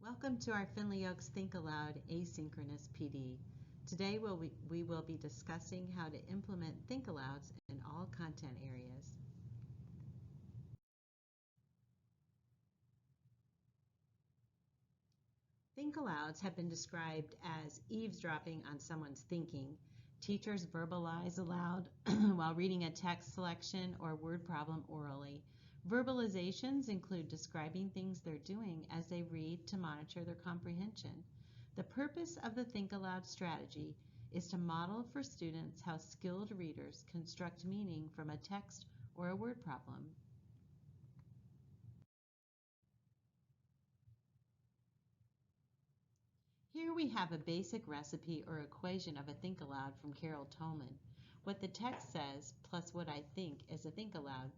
Welcome to our Finley Oaks Think Aloud Asynchronous PD. Today we will be discussing how to implement Think Alouds in all content areas. Think Alouds have been described as eavesdropping on someone's thinking. Teachers verbalize aloud while reading a text selection or word problem orally. Verbalizations include describing things they're doing as they read to monitor their comprehension. The purpose of the Think Aloud strategy is to model for students how skilled readers construct meaning from a text or a word problem. Here we have a basic recipe or equation of a Think Aloud from Carol Tolman. What the text says plus what I think is a Think Aloud.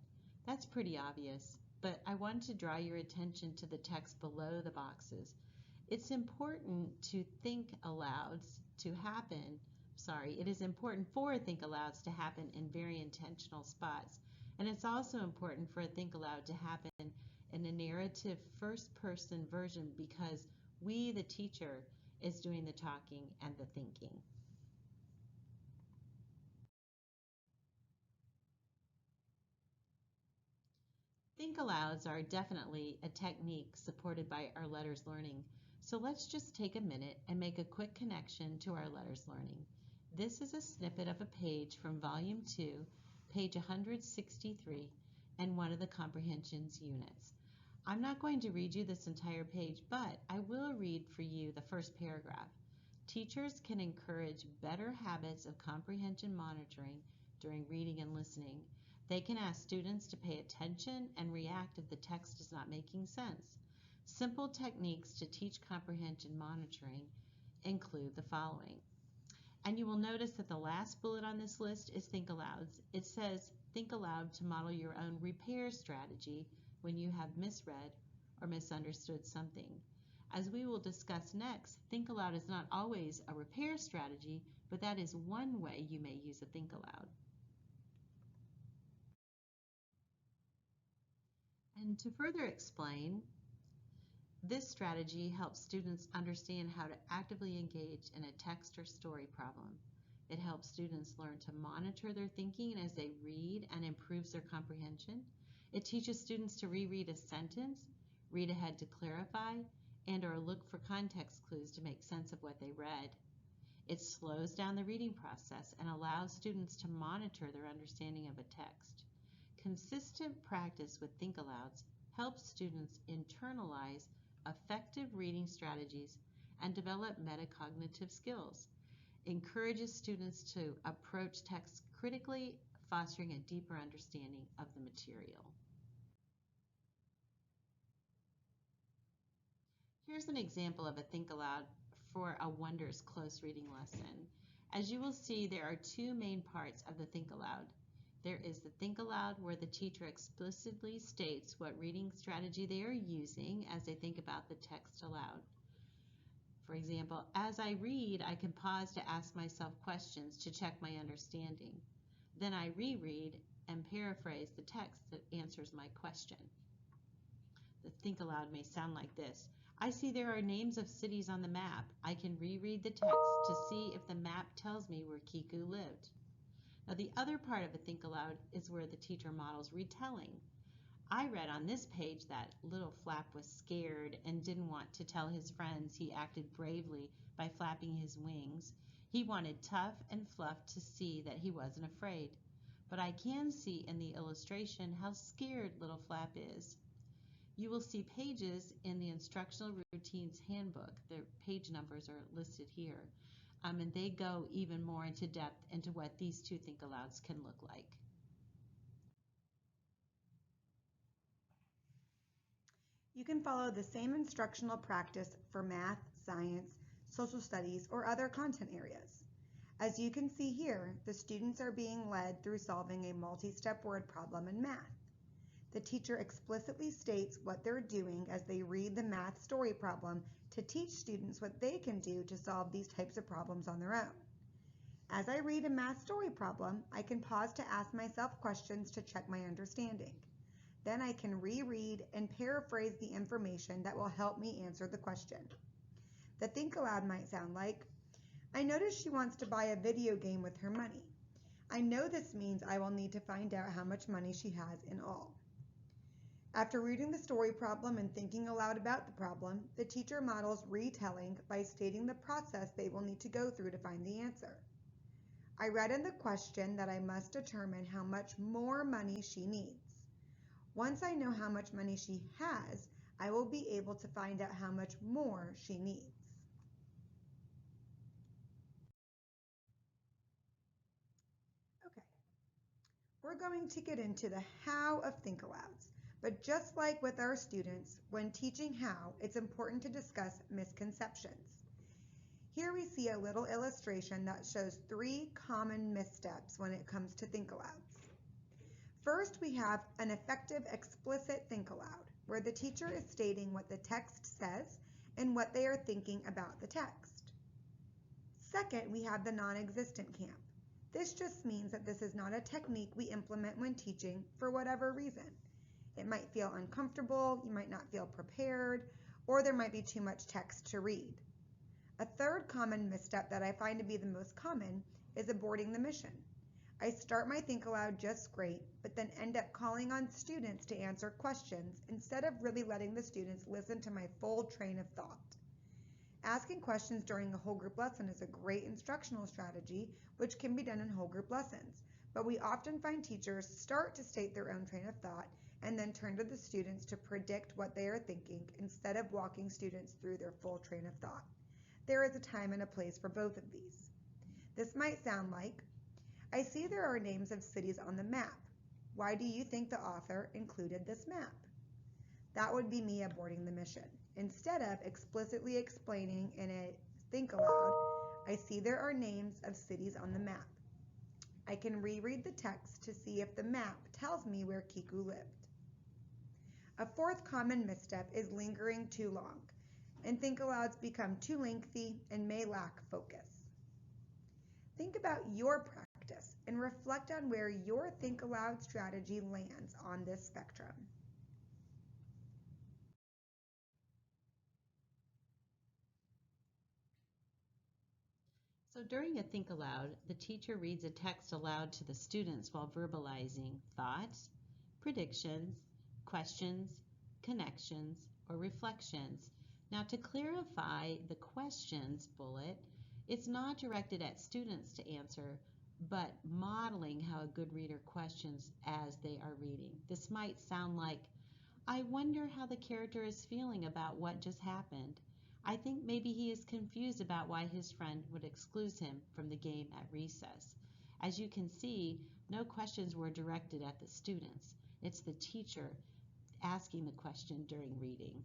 That's pretty obvious, but I want to draw your attention to the text below the boxes. It's important to think alouds to happen, it is important for Think Alouds to happen in very intentional spots. And it's also important for a Think Aloud to happen in a narrative first-person version because we, the teacher, is doing the talking and the thinking. Think Alouds are definitely a technique supported by our letters learning. So let's just take a minute and make a quick connection to our letters learning. This is a snippet of a page from Volume 2, page 163, and one of the comprehensions units. I'm not going to read you this entire page, but I will read for you the first paragraph. Teachers can encourage better habits of comprehension monitoring during reading and listening. They can ask students to pay attention and react if the text is not making sense. Simple techniques to teach comprehension monitoring include the following. And you will notice that the last bullet on this list is Think Alouds. It says, think aloud to model your own repair strategy when you have misread or misunderstood something. As we will discuss next, Think Aloud is not always a repair strategy, but that is one way you may use a Think Aloud. And to further explain, this strategy helps students understand how to actively engage in a text or story problem. It helps students learn to monitor their thinking as they read and improves their comprehension. It teaches students to reread a sentence, read ahead to clarify, and/or look for context clues to make sense of what they read. It slows down the reading process and allows students to monitor their understanding of a text. Consistent practice with Think Alouds helps students internalize effective reading strategies and develop metacognitive skills. Encourages students to approach text critically, fostering a deeper understanding of the material. Here's an example of a Think Aloud for a Wonders close reading lesson. As you will see, there are two main parts of the Think Aloud. There is the Think Aloud where the teacher explicitly states what reading strategy they are using as they think about the text aloud. For example, as I read, I can pause to ask myself questions to check my understanding. Then I reread and paraphrase the text that answers my question. The Think Aloud may sound like this. I see there are names of cities on the map. I can reread the text to see if the map tells me where Kiku lived. Now the other part of a Think Aloud is where the teacher models retelling. I read on this page that little Flap was scared and didn't want to tell his friends he acted bravely by flapping his wings. He wanted Tuff and Fluff to see that he wasn't afraid. But I can see in the illustration how scared little Flap is. You will see pages in the Instructional Routines Handbook. The page numbers are listed here. And they go even more into depth into what these two Think Alouds can look like. You can follow the same instructional practice for math, science, social studies, or other content areas. As you can see here, the students are being led through solving a multi-step word problem in math. The teacher explicitly states what they're doing as they read the math story problem to teach students what they can do to solve these types of problems on their own. As I read a math story problem, I can pause to ask myself questions to check my understanding. Then I can reread and paraphrase the information that will help me answer the question. The think aloud might sound like, I notice she wants to buy a video game with her money. I know this means I will need to find out how much money she has in all. After reading the story problem and thinking aloud about the problem, the teacher models retelling by stating the process they will need to go through to find the answer. I read in the question that I must determine how much more money she needs. Once I know how much money she has, I will be able to find out how much more she needs. Okay, we're going to get into the how of think alouds. But just like with our students, when teaching how, it's important to discuss misconceptions. Here we see a little illustration that shows 3 common missteps when it comes to think alouds. First, we have an effective explicit think aloud, where the teacher is stating what the text says and what they are thinking about the text. Second, we have the non-existent camp. This just means that this is not a technique we implement when teaching for whatever reason. It might feel uncomfortable, you might not feel prepared, or there might be too much text to read. A third common misstep that I find to be the most common is aborting the mission. I start my think aloud just great, but then end up calling on students to answer questions instead of really letting the students listen to my full train of thought. Asking questions during a whole group lesson is a great instructional strategy, which can be done in whole group lessons, but we often find teachers start to state their own train of thought and then turn to the students to predict what they are thinking instead of walking students through their full train of thought. There is a time and a place for both of these. This might sound like, I see there are names of cities on the map. Why do you think the author included this map? That would be me aborting the mission. Instead of explicitly explaining in a think aloud, I see there are names of cities on the map. I can reread the text to see if the map tells me where Kiku lived. A fourth common misstep is lingering too long, and think alouds become too lengthy and may lack focus. Think about your practice and reflect on where your think aloud strategy lands on this spectrum. So during a think aloud, the teacher reads a text aloud to the students while verbalizing thoughts, predictions, questions, connections, or reflections. Now, to clarify the questions bullet, it's not directed at students to answer, but modeling how a good reader questions as they are reading. This might sound like, I wonder how the character is feeling about what just happened. I think maybe he is confused about why his friend would exclude him from the game at recess. As you can see, no questions were directed at the students. It's the teacher asking the question during reading.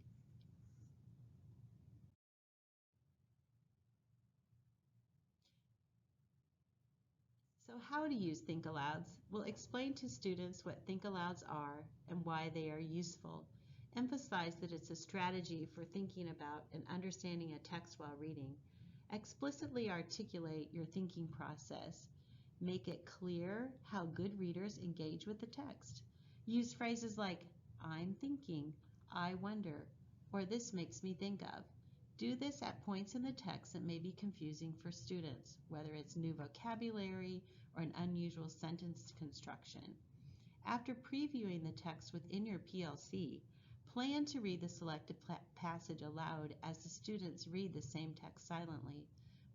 So how to use think alouds? We'll explain to students what think alouds are and why they are useful. Emphasize that it's a strategy for thinking about and understanding a text while reading. Explicitly articulate your thinking process. Make it clear how good readers engage with the text. Use phrases like, I'm thinking, I wonder, or this makes me think of. Do this at points in the text that may be confusing for students, whether it's new vocabulary or an unusual sentence construction. After previewing the text within your PLC, plan to read the selected passage aloud as the students read the same text silently.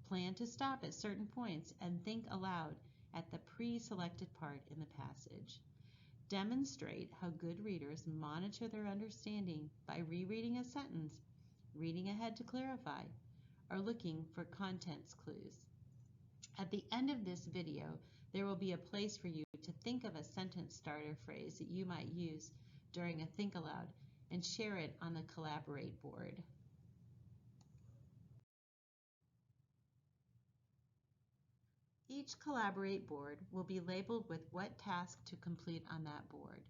Plan to stop at certain points and think aloud at the pre-selected part in the passage. Demonstrate how good readers monitor their understanding by rereading a sentence, reading ahead to clarify, or looking for contents clues. At the end of this video, there will be a place for you to think of a sentence starter phrase that you might use during a think aloud and share it on the Collaborate board. Each Collaborate board will be labeled with what task to complete on that board.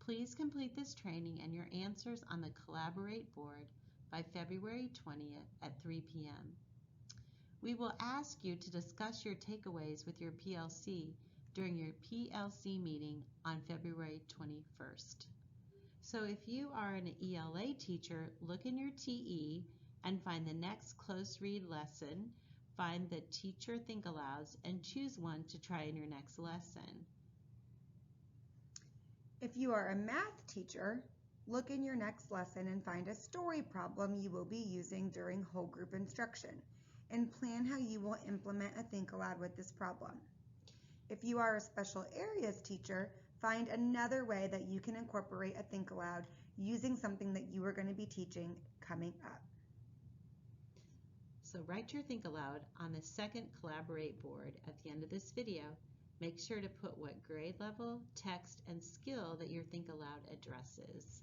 Please complete this training and your answers on the Collaborate board by February 20th at 3 p.m. We will ask you to discuss your takeaways with your PLC during your PLC meeting on February 21st. So if you are an ELA teacher, look in your TE and find the next close read lesson, find the teacher think alouds, and choose one to try in your next lesson. If you are a math teacher, look in your next lesson and find a story problem you will be using during whole group instruction, and plan how you will implement a think aloud with this problem. If you are a special areas teacher, find another way that you can incorporate a think aloud using something that you are going to be teaching coming up. So write your think aloud on the second collaborate board at the end of this video. Make sure to put what grade level, text, and skill that your think aloud addresses.